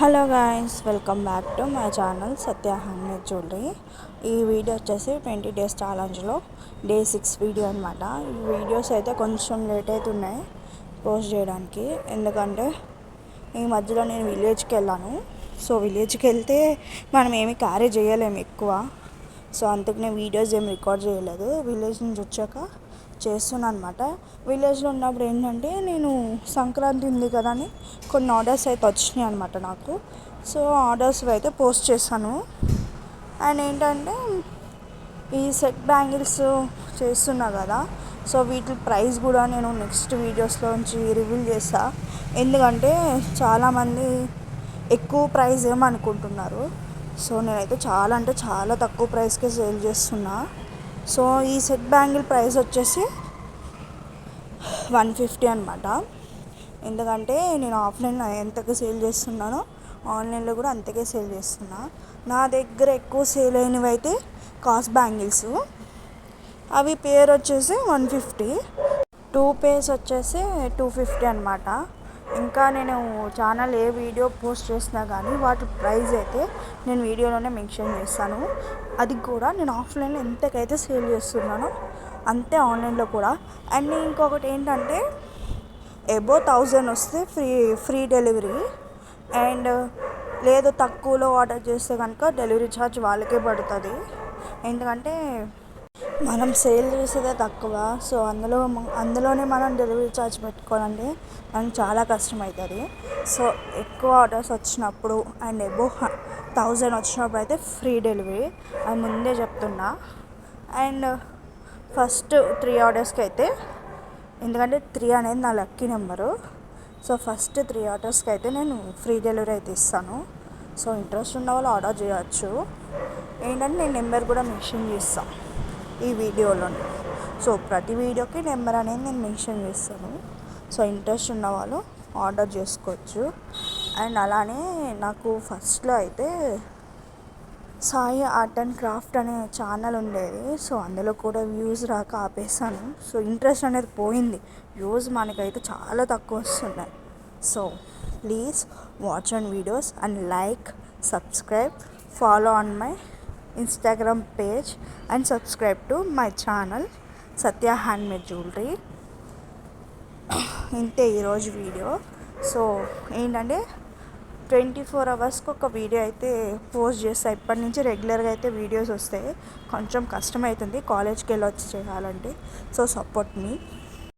Hello guys, welcome back to my channel Satya handmade jewellery. ఈ video వచ్చేసి 20 days ఛాలెంజ్లో day 6 video అనమాట. ఈ videos అయితే కొంచెం లేట్ అవుతున్నాయి పోస్ట్ చేయడానికి, ఎందుకంటే ఈ మధ్యలో నేను విలేజ్కి వెళ్ళాను. సో విలేజ్కి వెళ్తే మనం ఏమి క్యారీ చేయలేము ఎక్కువ. సో అందుకు నేను వీడియోస్ ఏమి రికార్డ్ చేయలేదు. విలేజ్ నుంచి వచ్చాక చేస్తున్నాను అనమాట. విలేజ్లో ఉన్నప్పుడు ఏంటంటే నేను సంక్రాంతి ఉంది కదా అని కొన్ని ఆర్డర్స్ అయితే వచ్చినాయి అనమాట నాకు. సో ఆర్డర్స్ అయితే పోస్ట్ చేశాను. అండ్ ఏంటంటే ఈ సెట్ బ్యాంగిల్స్ చేస్తున్నా కదా, సో వీటి ప్రైస్ కూడా నేను నెక్స్ట్ వీడియోస్లోంచి రివీల్ చేస్తా. ఎందుకంటే చాలామంది ఎక్కువ ప్రైస్ ఏమనుకుంటున్నారు. సో నేనైతే చాలా అంటే చాలా తక్కువ ప్రైస్కే సేల్ చేస్తున్నా. సో ఈ సెట్ బ్యాంగిల్ ప్రైస్ వచ్చేసి 150 అనమాట. ఎందుకంటే నేను ఆఫ్లైన్లో ఎంతకు సేల్ చేస్తున్నానో ఆన్లైన్లో కూడా అంతకే సేల్ చేస్తున్నా. నా దగ్గర ఎక్కువ సేల్ అయినవి అయితే కాస్ట్ బ్యాంగిల్స్, అవి పేర్ వచ్చేసి 150, 2 పేర్స్ వచ్చేసి 250 అనమాట. ఇంకా నేను ఛానల్ ఏ వీడియో పోస్ట్ చేసినా కానీ వాటి ప్రైస్ అయితే నేను వీడియోలోనే మెన్షన్ చేస్తాను. అది కూడా నేను ఆఫ్లైన్లో ఎంతకైతే సేల్ చేస్తున్నానో అంతే ఆన్లైన్లో కూడా. అండ్ ఇంకొకటి ఏంటంటే అబోవ్ 1000 వస్తే ఫ్రీ డెలివరీ. అండ్ లేదు తక్కువలో ఆర్డర్ చేస్తే కనుక డెలివరీ ఛార్జ్ వాళ్ళకే పడుతుంది. ఎందుకంటే మనం సేల్ చేసేదే తక్కువ. సో అందులోనే మనం డెలివరీ ఛార్జ్ పెట్టుకోవాలంటే మనకు చాలా కష్టం అవుతుంది. సో ఎక్కువ ఆర్డర్స్ వచ్చినప్పుడు అండ్ అబోవ్ 1000 వచ్చినప్పుడు అయితే ఫ్రీ డెలివరీ, అది ముందే చెప్తున్నా. అండ్ ఫస్ట్ 3 ఆర్డర్స్కి అయితే, ఎందుకంటే 3 అనేది నా లక్కీ నెంబరు, సో ఫస్ట్ 3 ఆర్డర్స్కి అయితే నేను ఫ్రీ డెలివరీ అయితే ఇస్తాను. సో ఇంట్రెస్ట్ ఉన్న వాళ్ళు ఆర్డర్ చేయవచ్చు. ఏంటంటే నేను నెంబర్ కూడా మెన్షన్ చేస్తాను ఈ వీడియోలోనే. సో ప్రతి వీడియోకి నెంబర్ అనేది నేను మెన్షన్ చేస్తాను. సో ఇంట్రెస్ట్ ఉన్న వాళ్ళు ఆర్డర్ చేసుకోవచ్చు. అండ్ అలానే నాకు ఫస్ట్లో అయితే సాయి ఆర్ట్ అండ్ క్రాఫ్ట్ అనే ఛానల్ ఉండేది. సో అందులో కూడా వ్యూస్ రాక ఆపేసాను. సో ఇంట్రెస్ట్ అనేది పోయింది. వ్యూస్ మనకైతే చాలా తక్కువ వస్తున్నాయి. So please watch on videos and like, subscribe, follow on my Instagram page and subscribe to my channel Satya handmade jewellery. ఇంతే ఈరోజు వీడియో. సో ఏంటంటే 24 అవర్స్కి ఒక వీడియో అయితే పోస్ట్ చేస్తాను. ఇప్పటి నుంచి రెగ్యులర్గా అయితే వీడియోస్ వస్తాయి. కొంచెం కష్టమవుతుంది కాలేజ్కి వెళ్ళి వచ్చి చేయాలంటే. సో సపోర్ట్ మీ.